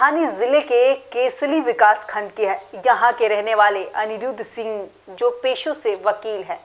राजधानी जिले के केसली विकास खंड के है। यहाँ के रहने वाले अनिरुद्ध सिंह जो पेशों से वकील है।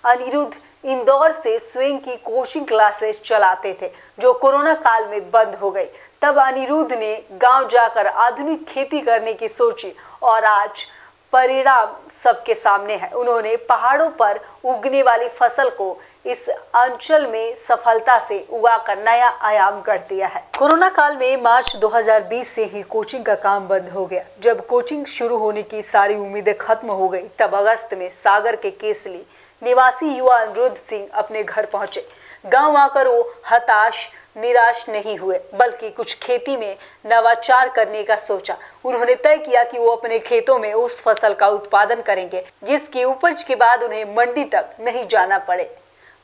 अनिरुद्ध इंदौर से स्वयं की कोचिंग क्लासेस चलाते थे जो कोरोना काल में बंद हो गई। तब अनिरुद्ध ने गांव जाकर आधुनिक खेती करने की सोची और आज परिणाम सबके सामने है। उन्होंने पहाड़ों पर उगने वाली फसल को इस अंचल में सफलता से उगाकर नया आयाम कर दिया है। कोरोना काल में मार्च 2020 से ही कोचिंग का काम बंद हो गया। जब कोचिंग शुरू होने की सारी उम्मीदें खत्म हो गई, तब अगस्त में सागर के केसली निवासी युवा अनिरुद्ध सिंह अपने घर पहुंचे। गांव आकर वो हताश निराश नहीं हुए, बल्कि कुछ खेती में नवाचार करने का सोचा। उन्होंने तय किया कि वो अपने खेतों में उस फसल का उत्पादन करेंगे जिसकी उपज के बाद उन्हें मंडी तक नहीं जाना पड़े,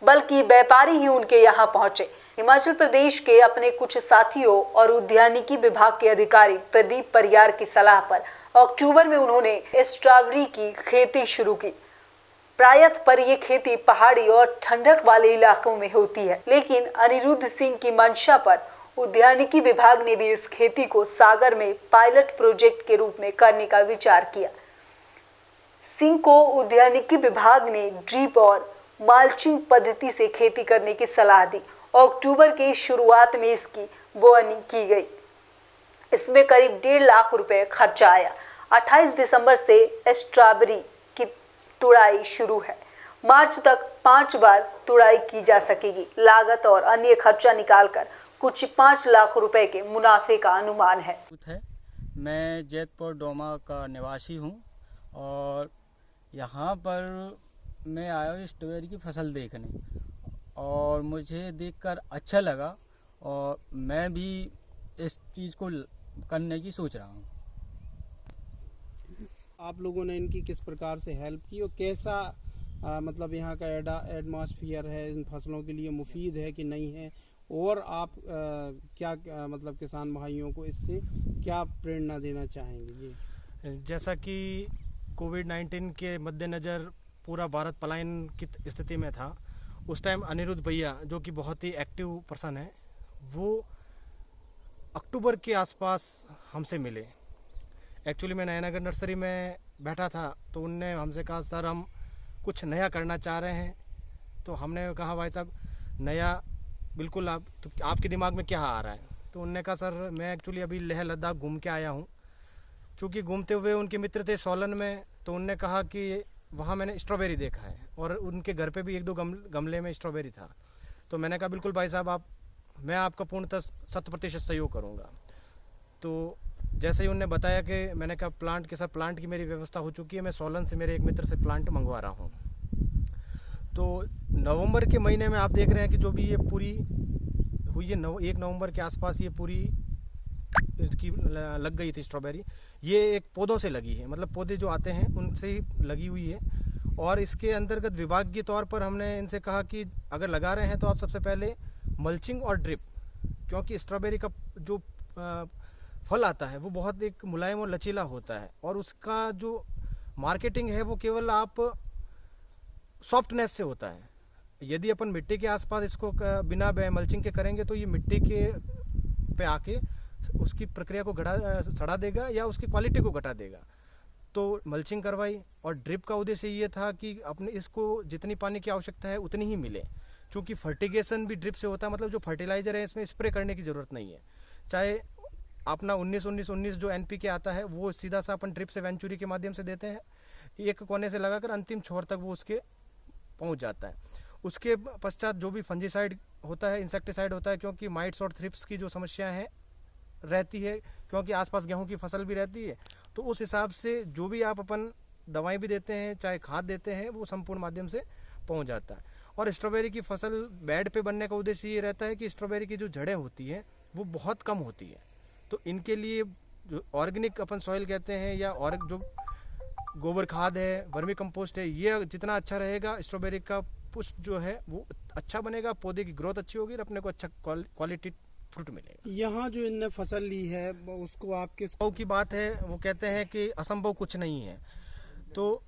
बल्कि व्यापारी ही उनके यहाँ पहुंचे। हिमाचल प्रदेश के अपने कुछ साथियों और उद्यानिकी विभाग के अधिकारी प्रदीप परियार की सलाह पर अक्टूबर में उन्होंने स्ट्रॉबेरी की खेती शुरू की। प्रायः पर यह खेती पहाड़ी और ठंडक वाले इलाकों में होती है, लेकिन अनिरुद्ध सिंह की मंशा पर उद्यानिकी विभाग ने भी इस खेती को सागर में पायलट प्रोजेक्ट के रूप में करने का विचार किया। सिंह को उद्यानिकी विभाग ने ड्रिप और मल्चिंग पद्धति से खेती करने की सलाह दी। अक्टूबर के शुरुआत में इसकी बोअनी की गई। इसमें करीब 1.5 लाख रुपए खर्चा आया। 28 दिसंबर से स्ट्रॉबेरी की तुड़ाई शुरू है। मार्च तक 5 बार तुड़ाई की जा सकेगी। लागत और अन्य खर्चा निकालकर कुछ 5 लाख रुपए के मुनाफे का अनुमान है। मैं जैतपुर डोमा का निवासी हूँ और यहाँ पर मैं आया हूँ स्ट्रॉबेरी की फसल देखने और मुझे देखकर अच्छा लगा और मैं भी इस चीज़ को करने की सोच रहा हूँ। आप लोगों ने इनकी किस प्रकार से हेल्प की और कैसा मतलब यहाँ का एटमॉस्फेयर है, इन फसलों के लिए मुफीद है कि नहीं है, और आप क्या मतलब किसान भाइयों को इससे क्या प्रेरणा देना चाहेंगे? जी, जैसा कि कोविड-19 के मद्देनज़र पूरा भारत पलायन की स्थिति में था, उस टाइम अनिरुद्ध भैया जो कि बहुत ही एक्टिव पर्सन है, वो अक्टूबर के आसपास हमसे मिले। एक्चुअली मैं नयनगर नर्सरी में बैठा था तो उनने हमसे कहा सर हम कुछ नया करना चाह रहे हैं। तो हमने कहा भाई साहब नया बिल्कुल आपके दिमाग में क्या आ रहा है? तो उनने कहा सर मैं एक्चुअली अभी लेह लद्दाख घूम के आया हूँ। चूँकि घूमते हुए उनके मित्र थे सोलन में, तो उनने कहा कि वहाँ मैंने स्ट्रॉबेरी देखा है और उनके घर पे भी 1-2 गमले में स्ट्रॉबेरी था। तो मैंने कहा बिल्कुल भाई साहब मैं आपका पूर्णतः 100% सहयोग करूँगा। तो जैसे ही उन्होंने बताया कि मैंने कहा प्लांट के साथ प्लांट की मेरी व्यवस्था हो चुकी है, मैं सोलन से मेरे एक मित्र से प्लांट मंगवा रहा हूँ। तो नवंबर के महीने में आप देख रहे हैं कि जो भी ये पूरी हुई है 1 नवंबर के आसपास ये पूरी इसकी लग गई थी स्ट्रॉबेरी। ये एक पौधों से लगी है, मतलब पौधे जो आते हैं उनसे ही लगी हुई है। और इसके अंतर्गत विभाग के तौर पर हमने इनसे कहा कि अगर लगा रहे हैं तो आप सबसे पहले मल्चिंग और ड्रिप, क्योंकि स्ट्रॉबेरी का जो फल आता है वो बहुत एक मुलायम और लचीला होता है और उसका जो मार्केटिंग है वो केवल आप सॉफ्टनेस से होता है। यदि अपन मिट्टी के आसपास इसको बिना मल्चिंग के करेंगे तो ये मिट्टी के पे आके उसकी प्रक्रिया को सड़ा देगा या उसकी क्वालिटी को घटा देगा। तो मल्चिंग करवाई और ड्रिप का उद्देश्य ये था कि अपने इसको जितनी पानी की आवश्यकता है उतनी ही मिले। क्योंकि फर्टिगेशन भी ड्रिप से होता है, मतलब जो फर्टिलाइजर है इसमें स्प्रे करने की ज़रूरत नहीं है। चाहे अपना 19-19-19 जो NPK आता है वो सीधा सा अपन ड्रिप से वेंचुरी के माध्यम से देते हैं, एक कोने से लगाकर अंतिम छोर तक वो उसके पहुंच जाता है। उसके पश्चात जो भी फंजीसाइड होता है, इंसेक्टिसाइड होता है, क्योंकि माइट्स और थ्रिप्स की जो समस्या है रहती है, क्योंकि आसपास गेहूं की फसल भी रहती है, तो उस हिसाब से जो भी आप अपन दवाएं भी देते हैं चाहे खाद देते हैं वो संपूर्ण माध्यम से पहुंच जाता है। और स्ट्रॉबेरी की फसल बेड पे बनने का उद्देश्य ये रहता है कि स्ट्रॉबेरी की जो जड़ें होती हैं वो बहुत कम होती है। तो इनके लिए जो ऑर्गेनिक अपन सॉइल कहते हैं या और जो गोबर खाद है, वर्मी कंपोस्ट है, ये जितना अच्छा रहेगा स्ट्रॉबेरी का पुष्प जो है वो अच्छा बनेगा, पौधे की ग्रोथ अच्छी होगी और अपने को अच्छा क्वालिटी फ्रूट मिलेगा। यहाँ जो इनने फसल ली है उसको आप किस की बात है, वो कहते हैं कि असंभव कुछ नहीं है। तो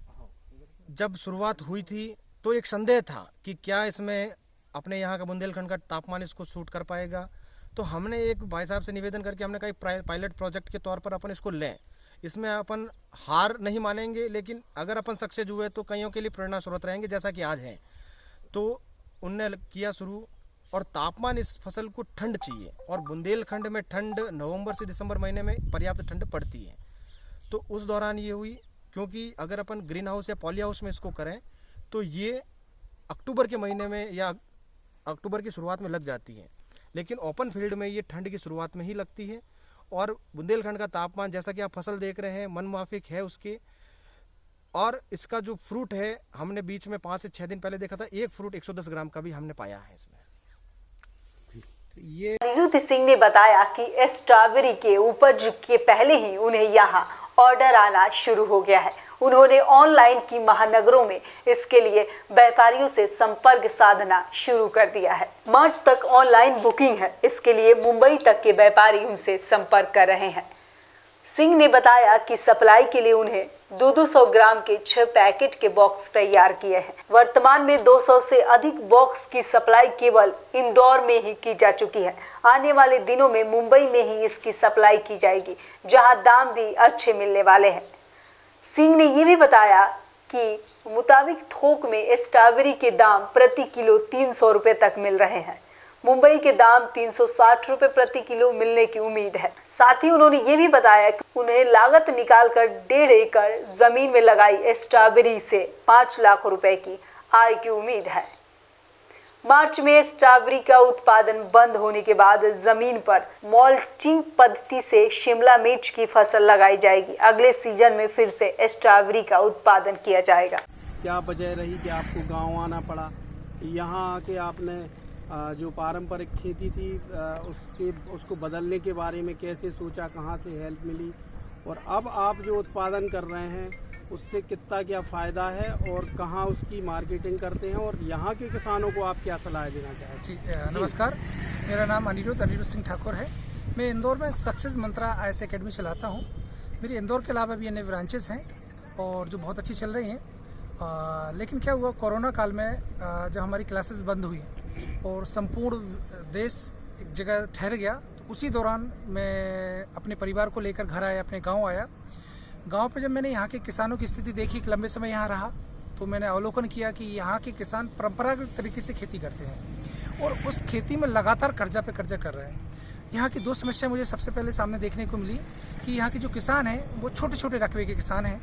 जब शुरुआत हुई थी तो एक संदेह था कि क्या इसमें अपने यहाँ का बुंदेलखंड का तापमान इसको सूट कर पाएगा, तो हमने एक भाई साहब से निवेदन करके हमने कहा पायलट प्रोजेक्ट के तौर पर अपन इसको लें, इसमें अपन हार नहीं मानेंगे, लेकिन अगर अपन सक्सेस हुए तो कईयों के लिए प्रेरणा स्रोत रहेंगे जैसा कि आज हैं। तो उनने किया शुरू, और तापमान इस फसल को ठंड चाहिए, और बुंदेलखंड में ठंड नवंबर से दिसंबर महीने में पर्याप्त ठंड पड़ती है। तो उस दौरान ये हुई, क्योंकि अगर अपन ग्रीन हाउस या पॉली हाउस में इसको करें तो ये अक्टूबर के महीने में या अक्टूबर की शुरुआत में लग जाती है, लेकिन ओपन फील्ड में ये ठंड की शुरुआत में ही लगती है। और बुंदेलखंड का तापमान जैसा कि आप फसल देख रहे हैं मनमाफिक है उसके, और इसका जो फ्रूट है हमने बीच में 5 से 6 दिन पहले देखा था, एक फ्रूट 110 ग्राम का भी हमने पाया है इसमें। ये अनिरुद्ध सिंह ने बताया कि स्ट्रॉबेरी के उपज के पहले ही उन्हें यहाँ ऑर्डर आना शुरू हो गया है। उन्होंने ऑनलाइन की महानगरों में इसके लिए व्यापारियों से संपर्क साधना शुरू कर दिया है। मार्च तक ऑनलाइन बुकिंग है, इसके लिए मुंबई तक के व्यापारी उनसे संपर्क कर रहे हैं। सिंह ने बताया कि सप्लाई के लिए उन्हें 200 ग्राम के 6 पैकेट के बॉक्स तैयार किए हैं। वर्तमान में 200 से अधिक बॉक्स की सप्लाई केवल इंदौर में ही की जा चुकी है। आने वाले दिनों में मुंबई में ही इसकी सप्लाई की जाएगी, जहां दाम भी अच्छे मिलने वाले हैं। सिंह ने ये भी बताया कि मुताबिक थोक में स्ट्रॉबेरी के दाम प्रति किलो 300 रुपये तक मिल रहे हैं। मुंबई के दाम 360 रुपये प्रति किलो मिलने की उम्मीद है। साथ ही उन्होंने ये भी बताया कि उन्हें लागत निकालकर 1.5 एकड़ जमीन में लगाई स्ट्रॉबेरी से 5 लाख रुपए की आय की उम्मीद है। मार्च में स्ट्रॉबेरी का उत्पादन बंद होने के बाद जमीन पर मल्चिंग पद्धति से शिमला मिर्च की फसल लगाई जाएगी। अगले सीजन में फिर से स्ट्रॉबेरी का उत्पादन किया जाएगा। क्या वजह रही कि आपको गांव आना पड़ा? यहाँ आके आपने जो पारंपरिक खेती थी उसको बदलने के बारे में कैसे सोचा, कहाँ से हेल्प मिली, और अब आप जो उत्पादन कर रहे हैं उससे कितना क्या फ़ायदा है और कहाँ उसकी मार्केटिंग करते हैं, और यहाँ के किसानों को आप क्या सलाह देना चाहते हैं? जी नमस्कार, मेरा नाम अनिरुद्ध सिंह ठाकुर है। मैं इंदौर में सक्सेस मंत्रा आईएएस एकेडमी चलाता हूँ। मेरी इंदौर के अलावा भी अन्य ब्रांचेस हैं और जो बहुत अच्छी चल रही हैं। लेकिन क्या हुआ, कोरोना काल में जब हमारी क्लासेस बंद हुई और संपूर्ण देश एक जगह ठहर गया, तो उसी दौरान मैं अपने परिवार को लेकर घर आया, अपने गांव आया। गांव पे जब मैंने यहाँ के किसानों की स्थिति देखी, कि लंबे समय यहाँ रहा, तो मैंने अवलोकन किया कि यहाँ के किसान परंपरागत तरीके से खेती करते हैं और उस खेती में लगातार कर्जा पे कर्जा कर रहे हैं। यहाँ की 2 समस्या मुझे सबसे पहले सामने देखने को मिली कि यहाँ के जो किसान हैं वो छोटे छोटे रकबे के किसान हैं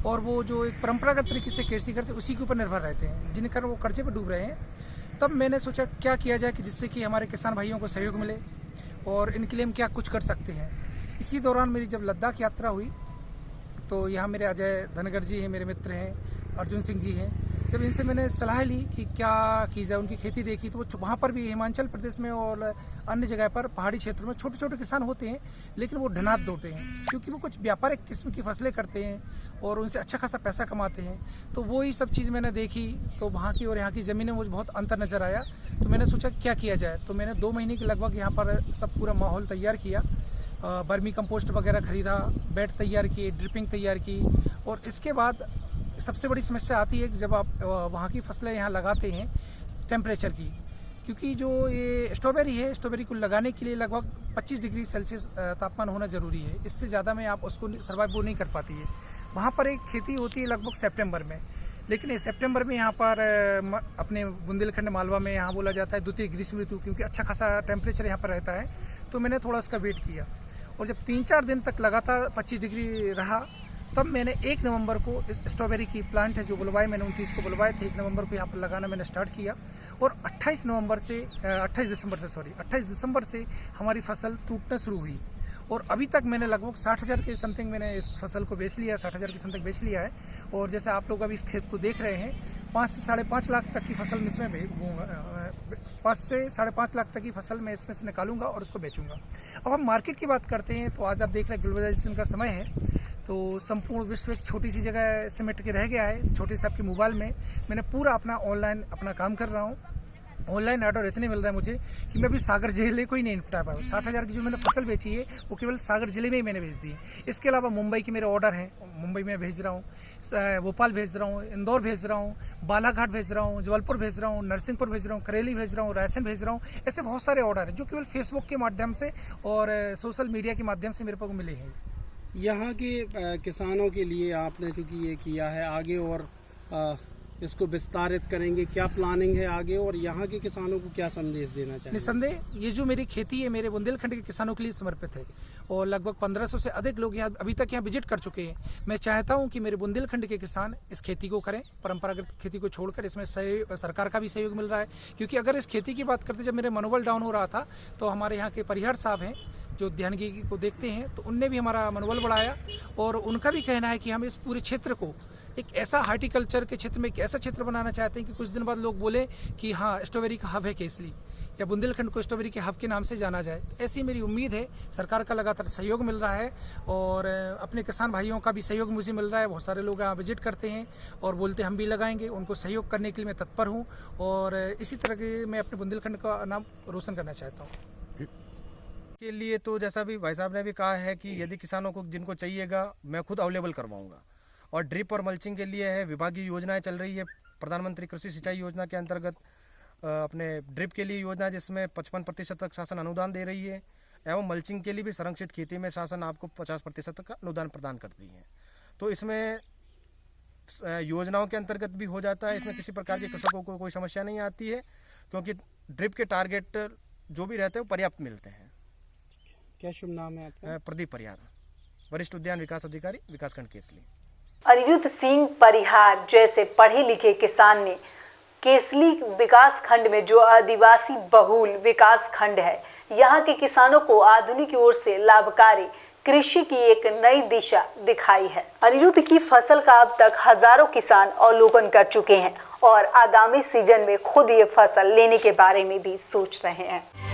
और वो जो एक परंपरागत तरीके से खेती करते हैं उसी के ऊपर निर्भर रहते हैं, जिनके कारण वो कर्जे पर डूब रहे हैं। तब मैंने सोचा क्या किया जाए कि जिससे कि हमारे किसान भाइयों को सहयोग मिले और इनके लिए हम क्या कुछ कर सकते हैं। इसी दौरान मेरी जब लद्दाख यात्रा हुई तो यहाँ मेरे अजय धनगर जी हैं, मेरे मित्र हैं, अर्जुन सिंह जी हैं। जब इनसे मैंने सलाह ली कि क्या की जाए, उनकी खेती देखी, तो वो वहाँ पर भी हिमाचल प्रदेश में और अन्य जगह पर पहाड़ी क्षेत्रों में छोटे छोटे किसान होते हैं, लेकिन वो ढनात दौड़ते हैं क्योंकि वो कुछ व्यापारिक किस्म की फसलें करते हैं और उनसे अच्छा खासा पैसा कमाते हैं। तो वो ही सब चीज़ मैंने देखी, तो वहाँ की और यहाँ की ज़मीनें मुझे बहुत अंतर नज़र आया। तो मैंने सोचा क्या किया जाए, तो मैंने 2 महीने के लगभग यहाँ पर सब पूरा माहौल तैयार किया, बर्मी कंपोस्ट वगैरह खरीदा, बेड तैयार किए, ड्रिपिंग तैयार की। और इसके बाद सबसे बड़ी समस्या आती है कि जब आप वहाँ की फसलें यहाँ लगाते हैं टेम्परेचर की, क्योंकि जो ये स्ट्रॉबेरी है, स्ट्रॉबेरी को लगाने के लिए लगभग 25 डिग्री सेल्सियस तापमान होना ज़रूरी है। इससे ज़्यादा में आप उसको सर्वाइव नहीं कर पाती है। वहाँ पर एक खेती होती है लगभग सितंबर में, लेकिन सितंबर में यहाँ पर अपने बुंदेलखंड मालवा में यहाँ बोला जाता है द्वितीय ग्रीष्म ऋतु, क्योंकि अच्छा खासा टेम्परेचर यहाँ पर रहता है। तो मैंने थोड़ा उसका वेट किया और जब 3-4 दिन तक लगातार 25 डिग्री रहा, तब मैंने 1 नवंबर को इस स्ट्रॉबेरी की प्लांट है जो बुलवाए, मैंने 29 को बुलवाए थे, 1 नवंबर को यहाँ पर लगाना मैंने स्टार्ट किया और 28 दिसंबर से हमारी फसल टूटना शुरू हुई और अभी तक मैंने लगभग 60,000 के समथिंग मैंने इस फसल को बेच लिया, 60,000 के समथिंग बेच लिया है। और जैसे आप लोग अभी इस खेत को देख रहे हैं, 5 से 5.5 लाख तक की फसल इसमें 5 से 5.5 लाख तक की फसल मैं इसमें से निकालूंगा और उसको बेचूंगा। अब हम मार्केट की बात करते हैं तो आज आप देख रहे हैं ग्लोबलाइजेशन का समय है, तो संपूर्ण विश्व एक छोटी सी जगह सिमट के रह गया है। छोटे से आपके मोबाइल में मैंने पूरा अपना ऑनलाइन अपना काम कर रहा हूँ ऑनलाइन ऑर्डर इतने मिल रहे हैं मुझे कि मैं अभी सागर जिले को ही नहीं निपटा पाया। 60,000 की जो मैंने फसल बेची है वो केवल सागर जिले में ही मैंने बेच दी है। इसके अलावा मुंबई के मेरे ऑर्डर हैं, मुंबई में भेज रहा हूँ, भोपाल भेज रहा हूँ, इंदौर भेज रहा हूँ, बालाघाट भेज रहा हूँ, जबलपुर भेज रहा हूँ, नरसिंहपुर भेज रहा हूँ, करेली भेज रहा हूँ, रायसेन भेज रहा हूँ। ऐसे बहुत सारे ऑर्डर हैं जो केवल फेसबुक के माध्यम से और सोशल मीडिया के माध्यम से मेरे को मिले हैं। यहाँ के किसानों के लिए आपने चूँकि ये किया है, आगे और इसको विस्तारित करेंगे, क्या प्लानिंग है आगे, और यहाँ के किसानों को क्या संदेश देना चाहिए? निस्संदेह ये जो मेरी खेती है मेरे बुंदेलखंड के किसानों के लिए समर्पित है और लगभग 1500 से अधिक लोग यहाँ अभी तक यहाँ विजिट कर चुके हैं। मैं चाहता हूँ कि मेरे बुंदेलखंड के किसान इस खेती को करें, परंपरागत खेती को छोड़कर। इसमें सरकार का भी सहयोग मिल रहा है, क्योंकि अगर इस खेती की बात करते जब मेरे मनोबल डाउन हो रहा था तो हमारे यहाँ के परिहार साहब हैं जो ध्यानगी को देखते हैं, तो उनने भी हमारा मनोबल बढ़ाया और उनका भी कहना है कि हम इस पूरे क्षेत्र को एक ऐसा हार्टिकल्चर के क्षेत्र में एक ऐसा क्षेत्र बनाना चाहते हैं कि कुछ दिन बाद लोग बोले कि हाँ स्ट्रॉबेरी का हब है केसली, या बुंदेलखंड को स्ट्रॉबेरी के हब के नाम से जाना जाए। ऐसी मेरी उम्मीद है। सरकार का लगातार सहयोग मिल रहा है और अपने किसान भाइयों का भी सहयोग मुझे मिल रहा है। बहुत सारे लोग यहाँ विजिट करते हैं और बोलते हम भी लगाएंगे। उनको सहयोग करने के लिए मैं तत्पर हूँ और इसी तरह के मैं अपने बुंदेलखंड का नाम रोशन करना चाहता हूँ। के लिए तो जैसा भी भाई साहब ने भी कहा है कि यदि किसानों को जिनको चाहिएगा मैं खुद अवेलेबल करवाऊंगा। और ड्रिप और मल्चिंग के लिए है विभागीय योजनाएं चल रही है। प्रधानमंत्री कृषि सिंचाई योजना के अंतर्गत अपने ड्रिप के लिए योजना जिसमें 55% तक शासन अनुदान दे रही है, एवं मल्चिंग के लिए भी संरक्षित खेती में शासन आपको 50% तक का अनुदान प्रदान करती है। तो इसमें योजनाओं के अंतर्गत भी हो जाता है। इसमें किसी प्रकार के कृषकों को कोई समस्या नहीं आती है, क्योंकि ड्रिप के टारगेट जो भी रहते हैं वो पर्याप्त मिलते हैं। क्या शुभ नाम है आपका? प्रदीप परिहार, वरिष्ठ उद्यान विकास अधिकारी, विकासखंड केसली। अनिरुद्ध सिंह परिहार जैसे पढ़े लिखे किसान ने केसली विकास खंड में जो आदिवासी बहुल विकास खंड है, यहाँ के किसानों को आधुनिक ओर से लाभकारी कृषि की एक नई दिशा दिखाई है। अनिरुद्ध की फसल का अब तक हजारों किसान अवलोकन कर चुके हैं और आगामी सीजन में खुद ये फसल लेने के बारे में भी सोच रहे हैं।